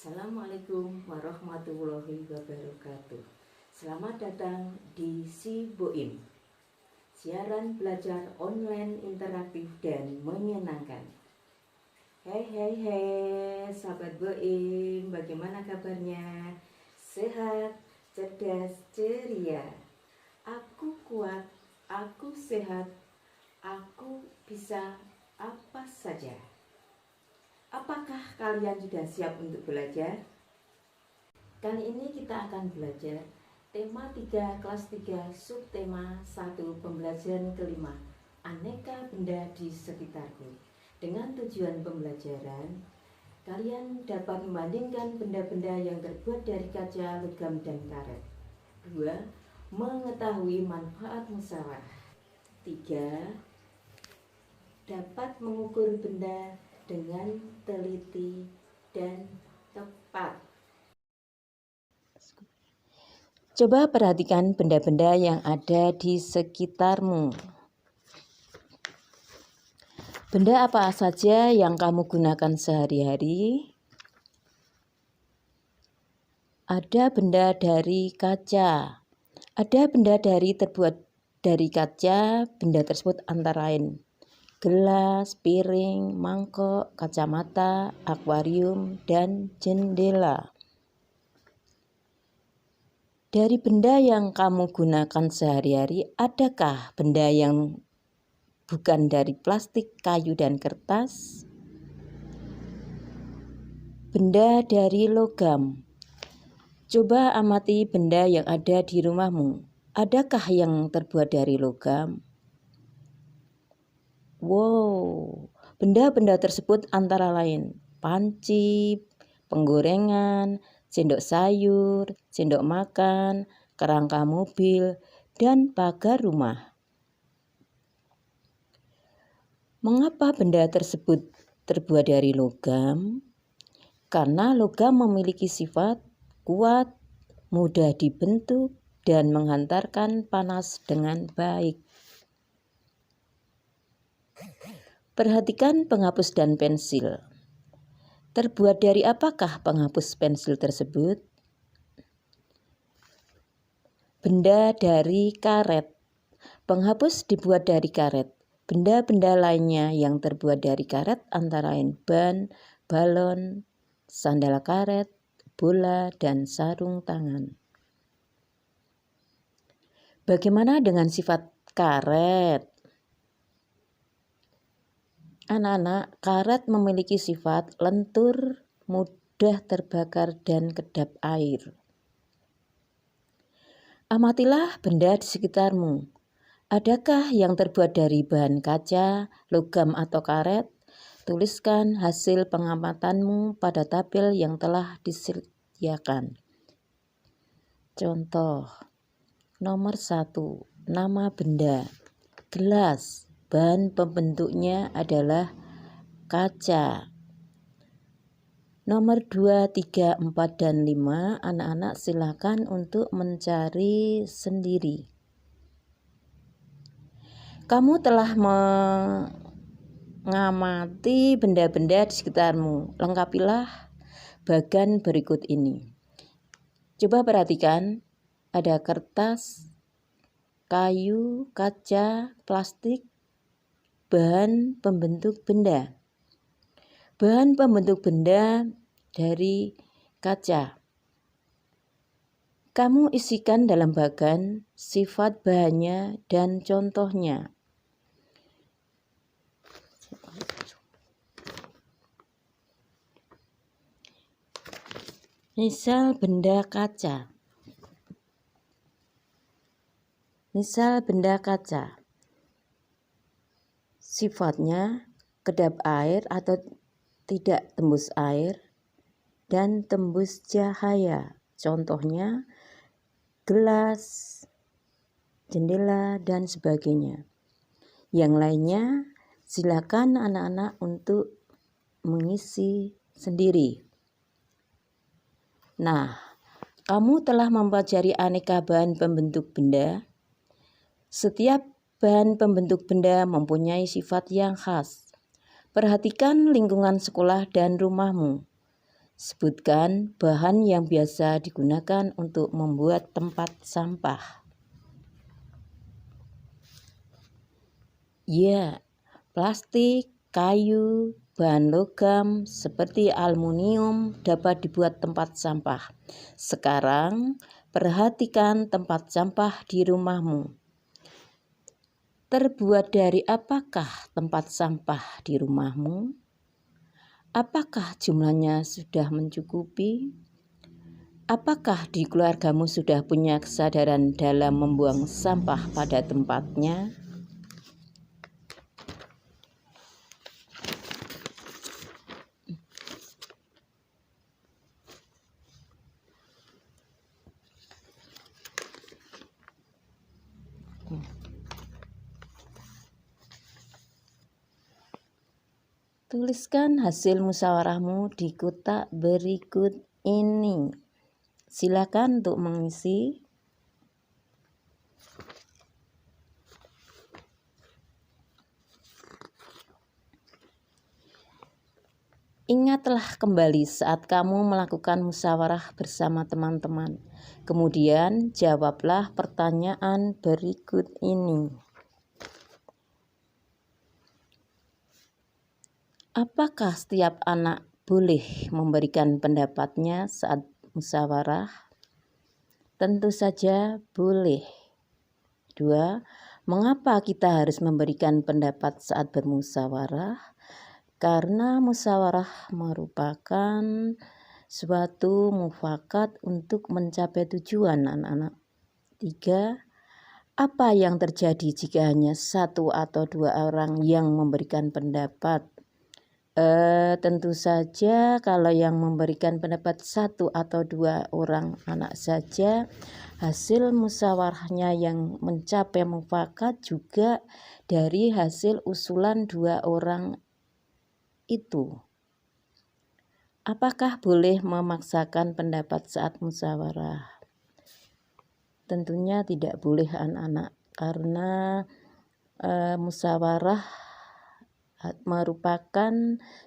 Assalamualaikum warahmatullahi wabarakatuh. Selamat datang di Si Boim, siaran belajar online interaktif dan menyenangkan. Hei, sahabat Boim, bagaimana kabarnya? Sehat, cerdas, ceria. Aku kuat, aku sehat, aku bisa apa saja. Apakah kalian sudah siap untuk belajar? Kali ini kita akan belajar tema 3 kelas 3 subtema 1 pembelajaran kelima, aneka benda di sekitarku. Dengan tujuan pembelajaran, kalian dapat membandingkan benda-benda yang terbuat dari kaca, logam, dan karet. 2. Mengetahui manfaat musyawarah. 3. Dapat mengukur benda dengan teliti dan tepat. Coba perhatikan benda-benda yang ada di sekitarmu. Benda apa saja yang kamu gunakan sehari-hari? Ada benda dari kaca. Ada benda terbuat dari kaca. Benda tersebut antara lain gelas, piring, mangkok, kacamata, akuarium, dan jendela. Dari benda yang kamu gunakan sehari-hari, adakah benda yang bukan dari plastik, kayu, dan kertas? Benda dari logam. Coba amati benda yang ada di rumahmu. Adakah yang terbuat dari logam? Wow, benda-benda tersebut antara lain panci, penggorengan, sendok sayur, sendok makan, kerangka mobil, dan pagar rumah. Mengapa benda tersebut terbuat dari logam? Karena logam memiliki sifat kuat, mudah dibentuk, dan menghantarkan panas dengan baik. Perhatikan penghapus dan pensil. Terbuat dari apakah penghapus pensil tersebut? Benda dari karet. Penghapus dibuat dari karet. Benda-benda lainnya yang terbuat dari karet antara lain ban, balon, sandal karet, bola, dan sarung tangan. Bagaimana dengan sifat karet? Anak-anak, karet memiliki sifat lentur, mudah terbakar, dan kedap air. Amatilah benda di sekitarmu. Adakah yang terbuat dari bahan kaca, logam, atau karet? Tuliskan hasil pengamatanmu pada tabel yang telah disediakan. Contoh, nomor 1, nama benda, gelas. Bahan pembentuknya adalah kaca. Nomor 2, 3, 4, dan 5, anak-anak silakan untuk mencari sendiri. Kamu telah mengamati benda-benda di sekitarmu. Lengkapilah bagan berikut ini. Coba perhatikan, ada kertas, kayu, kaca, plastik, bahan pembentuk benda. Bahan pembentuk benda dari kaca. Kamu isikan dalam bagan sifat bahannya dan contohnya. Misal benda kaca. Sifatnya kedap air atau tidak tembus air dan tembus cahaya. Contohnya gelas, jendela, dan sebagainya. Yang lainnya silakan anak-anak untuk mengisi sendiri. Nah, kamu telah mempelajari aneka bahan pembentuk benda. Setiap bahan pembentuk benda mempunyai sifat yang khas. Perhatikan lingkungan sekolah dan rumahmu. Sebutkan bahan yang biasa digunakan untuk membuat tempat sampah. Ya, plastik, kayu, bahan logam seperti aluminium dapat dibuat tempat sampah. Sekarang, perhatikan tempat sampah di rumahmu. Terbuat dari apakah tempat sampah di rumahmu? Apakah jumlahnya sudah mencukupi? Apakah di keluargamu sudah punya kesadaran dalam membuang sampah pada tempatnya? Tuliskan hasil musyawarahmu di kotak berikut ini. Silakan untuk mengisi. Ingatlah kembali saat kamu melakukan musyawarah bersama teman-teman. Kemudian jawablah pertanyaan berikut ini. Apakah setiap anak boleh memberikan pendapatnya saat musyawarah? Tentu saja boleh. 2. Mengapa kita harus memberikan pendapat saat bermusyawarah? Karena musyawarah merupakan suatu mufakat untuk mencapai tujuan anak-anak. 3. Apa yang terjadi jika hanya satu atau dua orang yang memberikan pendapat? Tentu saja kalau yang memberikan pendapat satu atau dua orang anak saja, hasil musyawarahnya yang mencapai mufakat juga dari hasil usulan dua orang itu. Apakah boleh memaksakan pendapat saat musyawarah? Tentunya tidak boleh anak-anak, karena musyawarah merupakan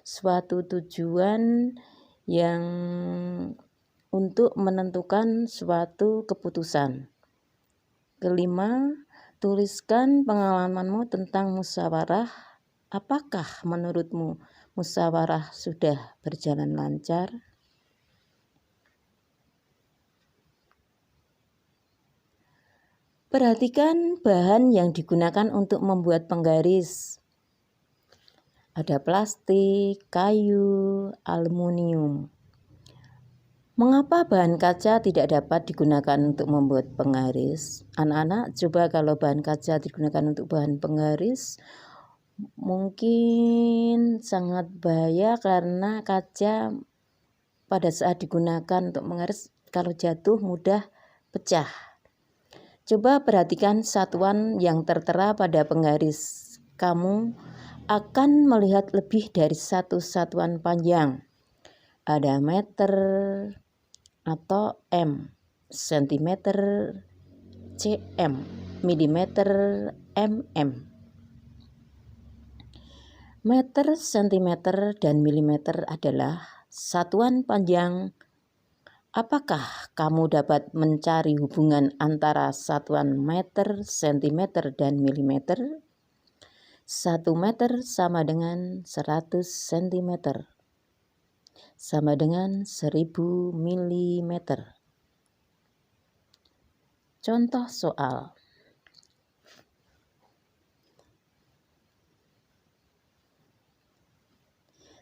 suatu tujuan yang untuk menentukan suatu keputusan. 5. Tuliskan pengalamanmu tentang musyawarah. Apakah menurutmu musyawarah sudah berjalan lancar? Perhatikan bahan yang digunakan untuk membuat penggaris. Ada plastik, kayu, aluminium. Mengapa bahan kaca tidak dapat digunakan untuk membuat penggaris? Anak-anak, coba kalau bahan kaca digunakan untuk bahan penggaris, mungkin sangat bahaya karena kaca pada saat digunakan untuk menggaris, kalau jatuh mudah pecah. Coba perhatikan satuan yang tertera pada penggaris. Kamu akan melihat lebih dari satu satuan panjang. Ada meter atau m, sentimeter, cm, milimeter, mm. Meter, sentimeter, dan milimeter adalah satuan panjang. Apakah kamu dapat mencari hubungan antara satuan meter, sentimeter, dan milimeter? 1 meter sama dengan 100 cm, sama dengan 1000 mm. Contoh soal.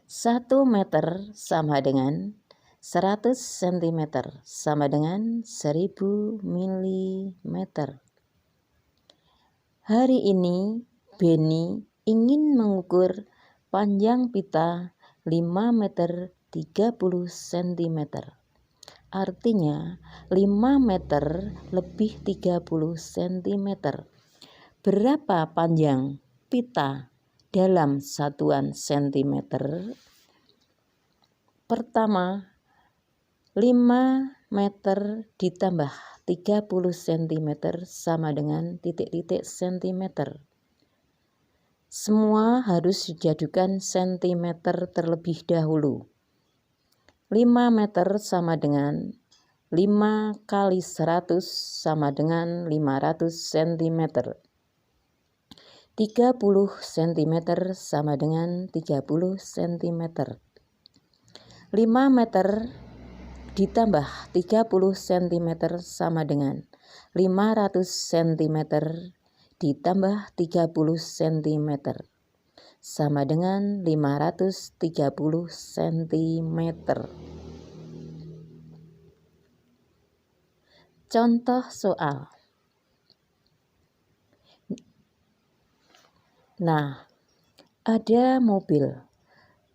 Satu meter sama dengan 100 cm sama dengan 1000 mm. Hari ini Benny ingin mengukur panjang pita 5 meter 30 cm. Artinya 5 meter lebih 30 cm. Berapa panjang pita dalam satuan cm? Pertama, 5 meter ditambah 30 cm sama dengan titik-titik cm. Semua harus dijadikan cm terlebih dahulu. 5 meter sama dengan 5 kali 100 sama dengan 500 cm. 30 cm sama dengan 30 cm. 5 meter ditambah 30 cm sama dengan 500 cm ditambah 30 cm sama dengan 530 cm. Contoh soal. Nah, ada mobil.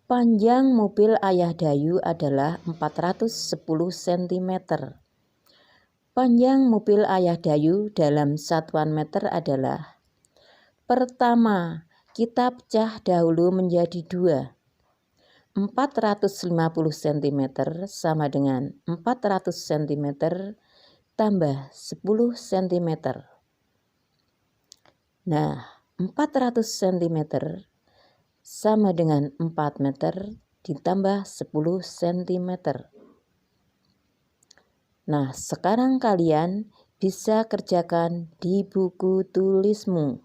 Panjang mobil Ayah Dayu adalah 410 cm. Panjang mobil Ayah Dayu dalam satuan meter adalah: pertama, kita pecah dahulu menjadi 2. 450 cm sama dengan 400 cm tambah 10 cm. Nah, 400 cm sama dengan 4 meter ditambah 10 cm. Nah, sekarang kalian bisa kerjakan di buku tulismu.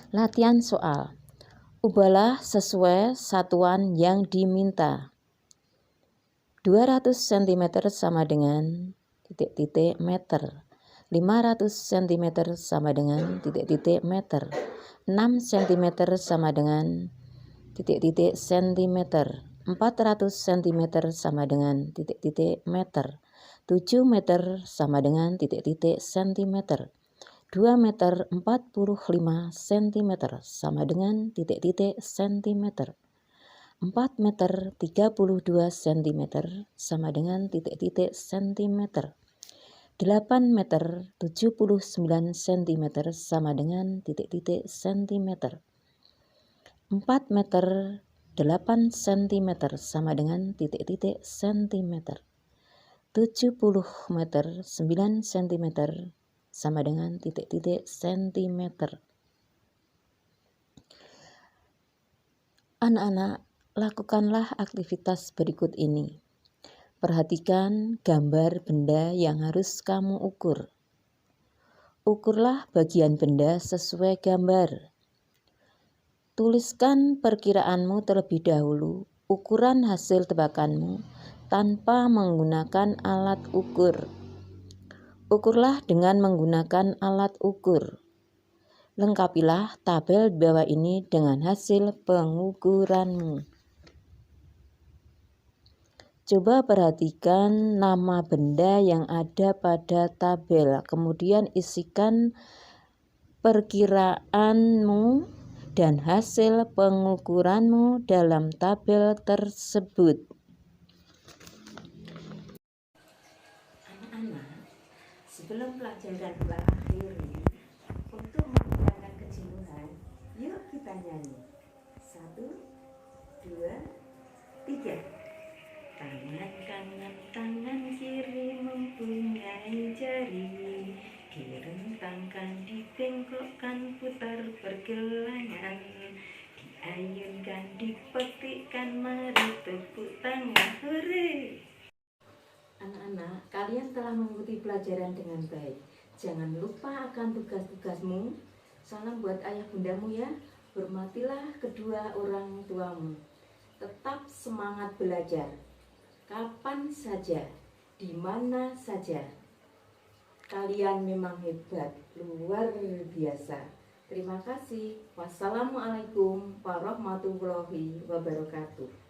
Latihan soal. Ubahlah sesuai satuan yang diminta. 200 cm sama dengan titik-titik meter. 500 cm sama dengan titik-titik meter. 6 cm sama dengan titik-titik centimeter. 400 cm sama dengan titik-titik meter. 7 meter sama dengan titik-titik centimeter. 2 meter 45 cm sama dengan titik-titik centimeter. 4 meter 32 cm sama dengan titik-titik centimeter. 8 meter 79 cm sama dengan titik-titik centimeter. 4 meter 8 cm sama dengan titik-titik centimeter. 70 meter 9 cm sama dengan titik-titik centimeter. Anak-anak, lakukanlah aktivitas berikut ini. Perhatikan gambar benda yang harus kamu ukur. Ukurlah bagian benda sesuai gambar. Tuliskan perkiraanmu terlebih dahulu, ukuran hasil tebakanmu tanpa menggunakan alat ukur. Ukurlah dengan menggunakan alat ukur. Lengkapilah tabel di bawah ini dengan hasil pengukuranmu. Coba perhatikan nama benda yang ada pada tabel, kemudian isikan perkiraanmu dan hasil pengukuranmu dalam tabel tersebut. Anak-anak, sebelum pelajaran berakhir, untuk menghilangkan kejenuhan, yuk kita nyanyi. 1, 2, 3. Tangan kanan, tangan kiri mempunyai jari, direntangkan, dibengkokkan, putar pergelangan, diayunkan, dipetikkan, mari tepuk tangan, hore! Anak-anak, kalian telah mengikuti pelajaran dengan baik. Jangan lupa akan tugas-tugasmu. Salam buat ayah bundamu ya. Hormatilah kedua orang tuamu. Tetap semangat belajar. Kapan saja, di mana saja. Kalian memang hebat, luar biasa. Terima kasih. Wassalamualaikum warahmatullahi wabarakatuh.